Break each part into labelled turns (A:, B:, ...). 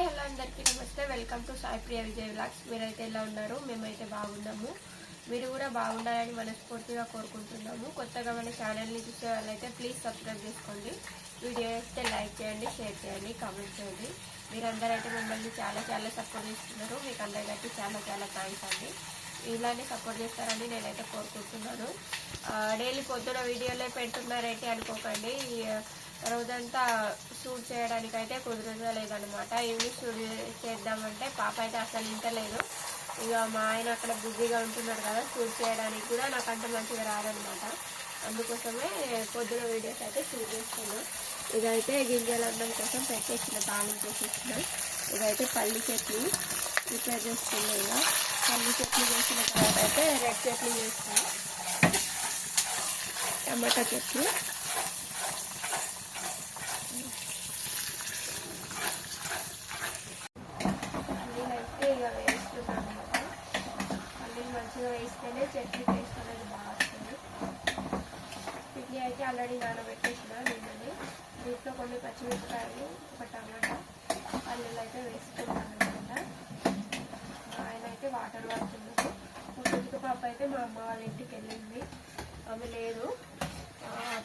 A: Hello అందరికీ నమస్తే. Welcome to Sai Priya Vijay vlogs. మీరైతే ఎలా ఉన్నారు? మేమైతే బాగున్నాము. మీరు కూడా బాగుండాలని మనస్ఫూర్తిగా కోరుకుంటున్నాము. కొత్తగా మన ఛానల్ని చూసే వాళ్ళైతే ప్లీజ్ సబ్స్క్రైబ్ చేసుకోండి. వీడియో అయితే లైక్ చేయండి, షేర్ చేయండి, కామెంట్ చేయండి. మీరందరూ అయితే మిమ్మల్ని చాలా సపోర్ట్ చేస్తున్నారు. మీకు అందరికీ చాలా థ్యాంక్స్ అండి. ఇలానే సపోర్ట్ చేస్తారని నేనైతే కోరుకుంటున్నాను. డైలీ పొద్దున వీడియోలే పెడుతున్నారైతే అనుకోకండి. రోజంతా షూట్ చేయడానికి అయితే కుదరలేదనమాట. ఈవినింగ్ షూట్ చేద్దామంటే పాప అయితే అసలు ఇంటలేదు. ఇక మా ఆయన అక్కడ బిజీగా ఉంటున్నాడు కదా, షూట్ చేయడానికి కూడా నాకంటే మంచిగా రాదనమాట. అందుకోసమే పొద్దున వీడియోస్ అయితే షూట్ చేస్తున్నాను. ఇదైతే గింజల అన్నం కోసం పెట్టేసిన, తాళింపు చేసేసిన. ఇదైతే పల్లి చట్నీ ప్రిపేర్ చేస్తున్నాను. ఇక పల్లి చట్నీ చేసిన తర్వాత అయితే రెడ్ చట్నీ చేస్తాను, టమాటా చట్నీ. మంచిగా వేస్తేనే చట్నీ టేస్ట్ అనేది బాగా వస్తుంది. చట్నీ అయితే ఆల్రెడీ నానబెట్టేసిన నిన్ననే. దీంట్లో కొన్ని పచ్చిమిరపకాయలు, ఒక టమాటా, పల్లీలు అయితే వేసుకున్నాను అనమాట. ఆయన అయితే వాటర్ పడుతున్నారు. ఒక పాప అయితే మా అమ్మ వాళ్ళ ఇంటికి వెళ్ళింది, ఆమె లేదు.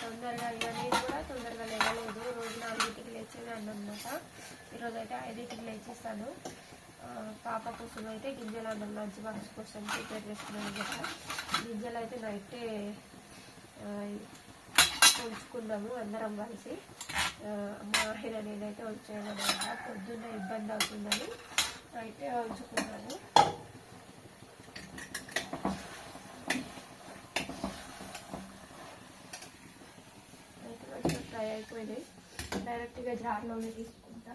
A: తొందరగా ఇవన్నీ కూడా తొందరగా లేవలేదు. రోజు 4ంటికి లేచేదాన్ని అనమాట. ఈరోజు అయితే 5ంటికి లేచేస్తాను. పాప కోసం అయితే గింజలు అన్నం లంచ్ బాక్స్ కోసం ప్రిపేర్ చేస్తున్నాను కదా. గింజలు అయితే నైటే ఉంచుకున్నాము అందరం కలిసి. మా ఆయన నేనైతే ఉంచాను అనమాట. పొద్దున్న ఇబ్బంది అవుతుందని నైటే ఉంచుకున్నాను. అయితే మంచిగా ఫ్రై అయిపోయినాయి. డైరెక్ట్గా జార్లోనే తీసుకుంటా.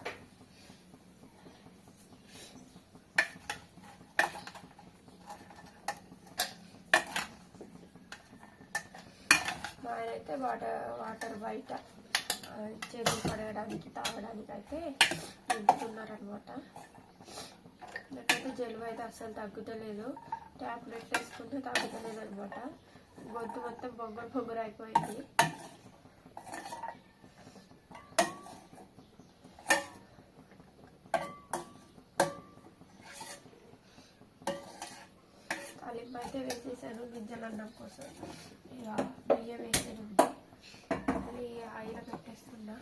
A: మా ఆయన అయితే వాటర్ బయట చేతులు కడగడానికి, తాగడానికి అయితే నింపుతున్నారనమాట. నాకైతే జలుబు అయితే అస్సలు తగ్గుతలేదు. ట్యాబ్లెట్లు వేసుకుంటే తగ్గుతలేదు అనమాట. గొంతు మొత్తం బొంగురు అయిపోయింది. తాలింపు అయితే వేసేసాను గింజల అన్నం కోసం. ఇక బియ్యం వేసేది ఉంది, మళ్ళీ ఆయిల్ పెట్టేస్తున్నా.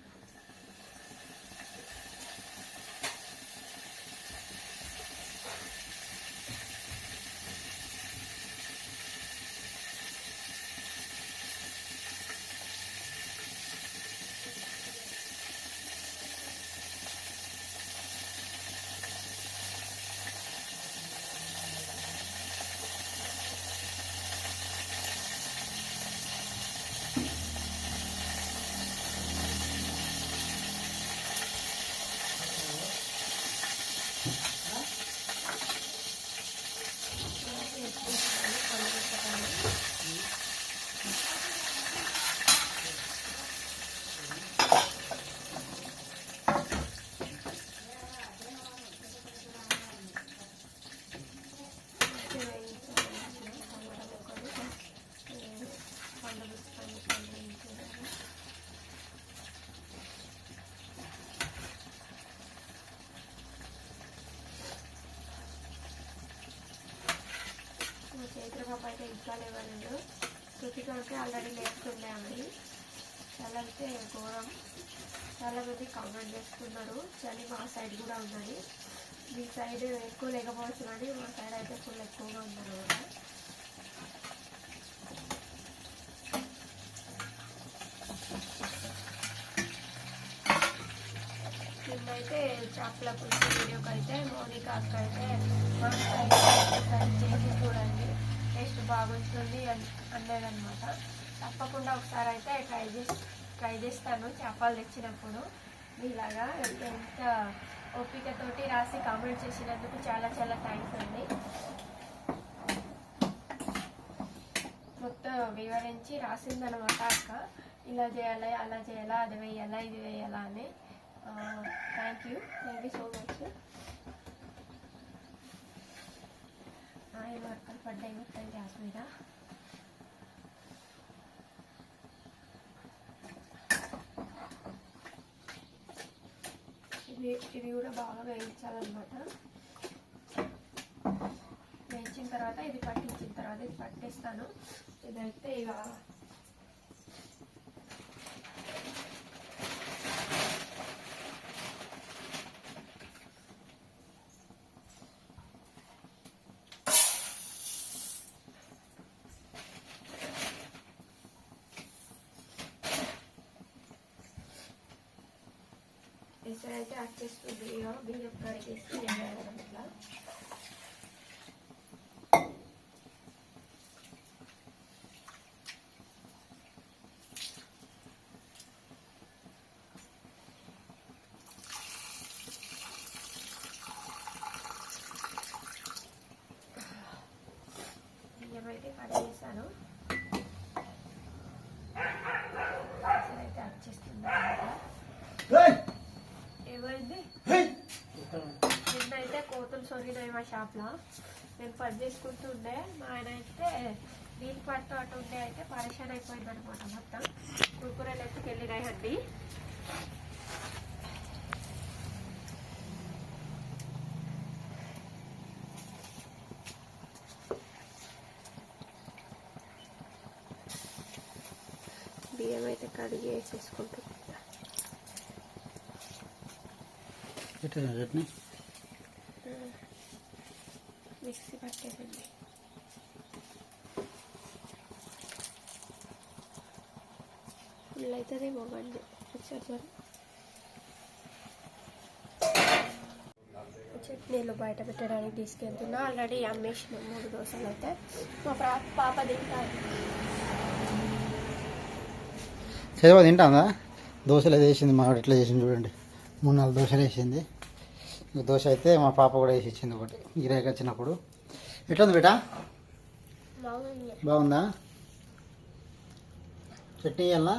A: చైత్ర పాప అయితే ఇంట్లో లేవలేదు. కృతికకి ఆల్రెడీ లేస్తుండే అండి. చాలా అయితే ఘోరం. చాలా మంది కామెంట్ చేస్తున్నారు. చలి మా సైడ్ కూడా ఉన్నది. మీ సైడ్ ఎక్కువ లేకపోవచ్చు కానీ మా సైడ్ అయితే ఫుల్ ఎక్కువగా ఉందన్నమాట. నిన్నైతే చేపల పులుసు వీడియోకి అయితే మౌనిక అక్క అయితే మా సైడ్ చేసి చూడండి, టేస్ట్ బాగుంటుంది అన్నదనమాట. తప్పకుండా ఒకసారి అయితే ట్రై చేస్తాను చేపలు తెచ్చినప్పుడు. ఇలాగా ఎంత ఓపికతోటి రాసి కామెంట్ చేసినందుకు చాలా థ్యాంక్స్ అండి. మొత్తం వివరించి రాసిందనమాట అక్క. ఇలా చేయాలి, అలా చేయాలా, అది వేయాలా, ఇది వేయాలా అని. Thank you so much. Oil వర్కలు పడ్డాయి మొత్తం గ్యాస్ మీద. ఇది కూడా బాగా వేయించాలన్నమాట. వేయించిన తర్వాత ఇది పట్టించిన తర్వాత ఇది పట్టేస్తాను. ఇదైతే ఇక ఎసరైతే వచ్చేస్తుంది. ఇక బియ్యం కడిగేసి ఇట్లా బియ్యం అయితే కడిగేసాను. ఎసరైతే వచ్చేస్తుంది. ఏమైంది? నిన్నైతే కోతులు సొరిగినాయి మా షాప్లో. నేను పని చేసుకుంటుండే. మా ఆయన అయితే నీళ్ళు పట్టు అటు ఉండే అయితే పరేషాన్ అయిపోయింది అనమాట. మొత్తం కురుకురలు ఎత్తుకెళ్ళినాయి అండి. బియ్యం అయితే కడిగి వేసేసుకుంటుంది.
B: చట్నీ
A: మిక్సీ పట్టేదండి. ఫుల్ అవుతుందేమో బండి. ఒకసారి చట్నీలు బయట పెట్టడానికి తీసుకెళ్తున్నా. ఆల్రెడీ అమ్మేసిన 3 దోశలు అయితే మా పాప తింటారు.
B: చదివా తింటాందా? దోశలు అయితే వేసింది. మా ఎట్లా చేసింది చూడండి. 3-4 దోశలు వేసింది. దోశ అయితే మా పాప కూడా వేసి ఇచ్చింది ఒకటి గిరాకీ వచ్చినప్పుడు. ఎట్లుంది బేటా? బాగుందా? చట్నీ వేయాలనా?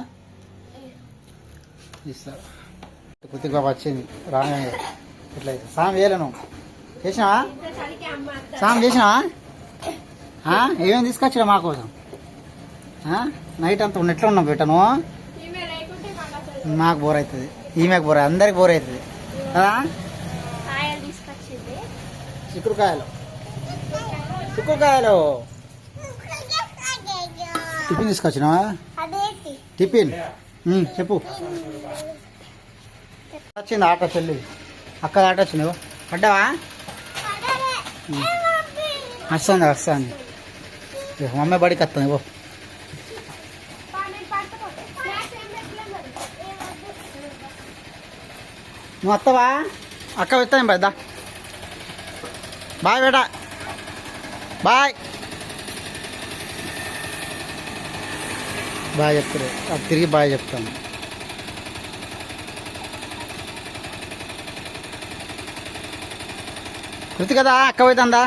B: ఇస్తా. కొద్దిగా బాబు వచ్చింది రాగా ఎట్లయితే సాయం వేయలేను. చేసినావా? సాయం చేసినావా? ఏమేమి తీసుకొచ్చా మా కోసం? నైట్ అంతా ఎట్లా ఉన్నావు బేటా నువ్వు? మాకు బోర్ అవుతుంది. ఈమెకు బోర్, అందరికి బోర్ అవుతుంది కదా. చిక్కుడుకాయలు టిఫిన్ తీసుకొచ్చినావా? టిఫిన్ చెప్పు. వచ్చింది ఆటో చెల్లి. అక్క ఆటో వచ్చింది. పడ్డావా? వస్తుంది. మమ్మీ బడికి వస్తుంది. ఇవ్వ నువ్వు వస్తావా? అక్క వెళ్తాను పెద్ద. బాయ్ బేటా, బాయ్ బాయ్ చెప్తారు. అది తిరిగి బాయ్ చెప్తాను. కృతి కదా అక్క పోతుందా?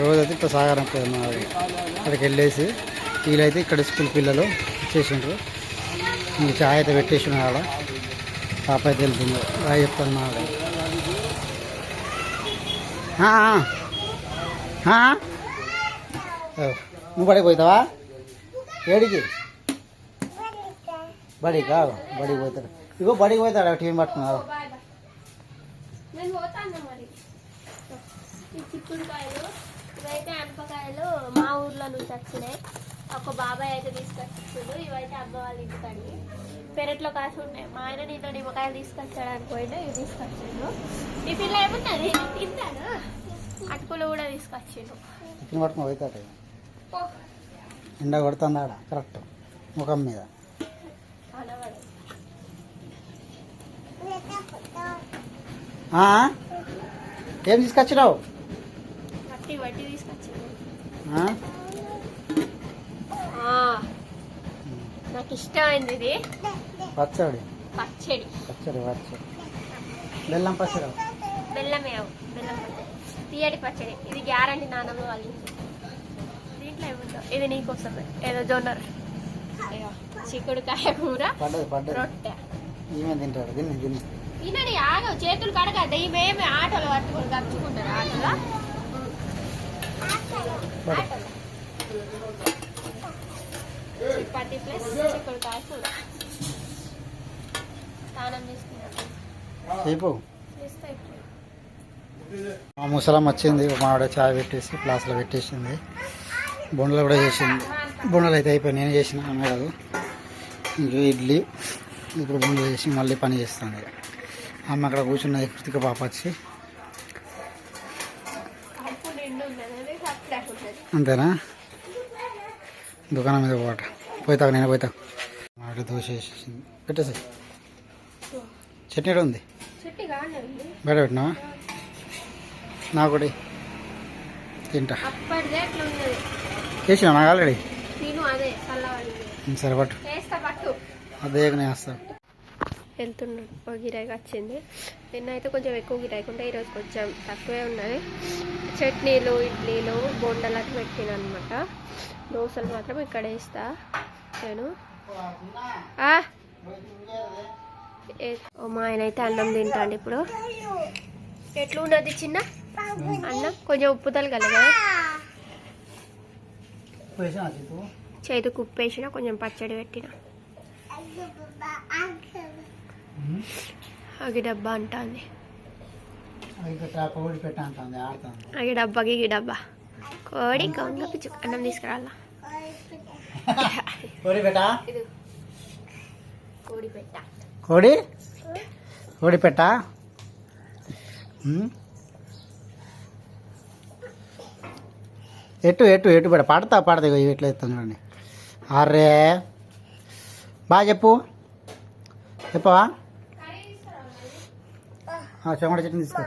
B: రోజైతే ఇట్లా సాగరం అక్కడికి వెళ్ళేసి వీళ్ళైతే ఇక్కడ స్కూల్ పిల్లలు చేసిండ్రు. ఇంక చాయ్ అయితే పెట్టేసిన ఆడ. పాప అయితే వెళ్తుంది. బాగా చెప్తాను మా నువ్వు బడికి పోతావా? ఏడికి? బడికా? బడికి పోతాడు. ఇగో బడికి పోతాడు. టీవీ పట్టుకున్నారు.
A: చిక్కుడుకాయలు ఇవైతే అనపకాయలు మా ఊర్లో నుంచి వచ్చినాయి. ఒక బాబాయ్ అయితే తీసుకొచ్చిండు. ఇవైతే అమ్మ వాళ్ళ ఇంటికాడి పెరట్లో కాసి ఉన్నాయి. మా ఆయన నిన్న నిమ్మకాయలు తీసుకొచ్చాడని పోయినా ఇవి తీసుకొచ్చిండు. ఈ పిల్ల ఏమున్నది తింటాను. అటుకులు కూడా తీసుకొచ్చిండు.
B: పట్టుకుని పోతాడు. ఎండ కొడుతుంది ఆడ కరెక్ట్ ముఖం మీద. ఏం తీసుకొచ్చినావు?
A: వడ్డీ తీసుకొచ్చిండు. నాకు ఇష్టమైంది ఇది
B: పచ్చడి.
A: పచ్చడి
B: పచ్చడి పచ్చడి బెల్లం పచ్చడి.
A: బెల్లమే బెల్లం పచ్చడి, తీయటి పచ్చడి. ఇది గ్యారంటీ నానమ్మ వాళ్ళు. దీంట్లో ఏముందో ఇది నీకోసమే. ఏదో జొన్న చిక్కుడుకాయ కూర రొట్టె.
B: ఈమె తింటాడు.
A: తినని ఆగవు, చేతులు కడగద్దా. ఈమె ఆటోలో పట్టుకొని గడుచుకుంటారు. ఆటోలో చపాతి ప్లస్ చిక్కుడుకాయ కూర. స్నానం చేస్తున్నా
B: చెప్పు.
A: చేస్తా ఇప్పుడు.
B: మా ముసలమ్మ వచ్చింది, మా ఆవిడ చాయ్ పెట్టేసి గ్లాసులో పెట్టేసింది. బొండలు కూడా చేసింది. బొండలు అయితే అయిపోయి నేను చేసిన అమ్మ కాదు. ఇంకా ఇడ్లీ ఇప్పుడు బొండలు చేసి మళ్ళీ పని చేస్తుంది. అమ్మ అక్కడ కూర్చున్నది. కృతిక పాప వచ్చి.
A: కడుపు నిండు ఉన్నది అప్పుడే ఉంటుంది.
B: అంతేనా? దుకాణం మీద పోట పోతావు, నేను పోతావు. ఆవిడ దోశ వేసేసింది. పెట్టేసి చట్నీ కూడా ఉంది.
A: చెట్టు కాండి
B: బయట పెట్టినావా? నాకు కూడా తింటా.
A: అప్పటిదే అట్లా ఉన్నది.
B: చేసినా నాకు ఆల్రెడీ.
A: నేను అదే చల్లవాడి
B: సరే పట్టు.
A: వేస్తా పట్టు.
B: అదే నేను వేస్తాను.
A: వెళ్తున్నాడు. ఒక గిరాకీ వచ్చింది. నిన్న అయితే కొంచెం ఎక్కువ గిరాకీ ఉంటే ఈరోజు కొంచెం తక్కువే ఉన్నది. చట్నీలు, ఇడ్లీలు, బొండలకు పెట్టిన అనమాట. దోశలు మాత్రం ఇక్కడ వేస్తా నేను. మా ఆయన అయితే అన్నం తింటాండి ఇప్పుడు. ఎట్లా ఉన్నది చిన్న అన్నం? కొంచెం ఉప్పు తలగల కదా, చేతికి ఉప్పు వేసిన, కొంచెం పచ్చడి పెట్టిన. అగి డబ్బా అంటుంది. అగి డబ్బా గిగి డబ్బా కోడి గౌన్లో పిచ్చు అన్నం తీసుకురాలా.
B: కోడి పెట్ట
A: కోడి పెట్ట
B: కోడి కోడి పెట్ట. ఎటు ఎటు ఎటు పెట్ట పాడతా ఇట్లా ఎత్తాను చూడండి. అర్రే బాగా చెప్పవా? చెమ్మడి చట్నీ తీసుకో.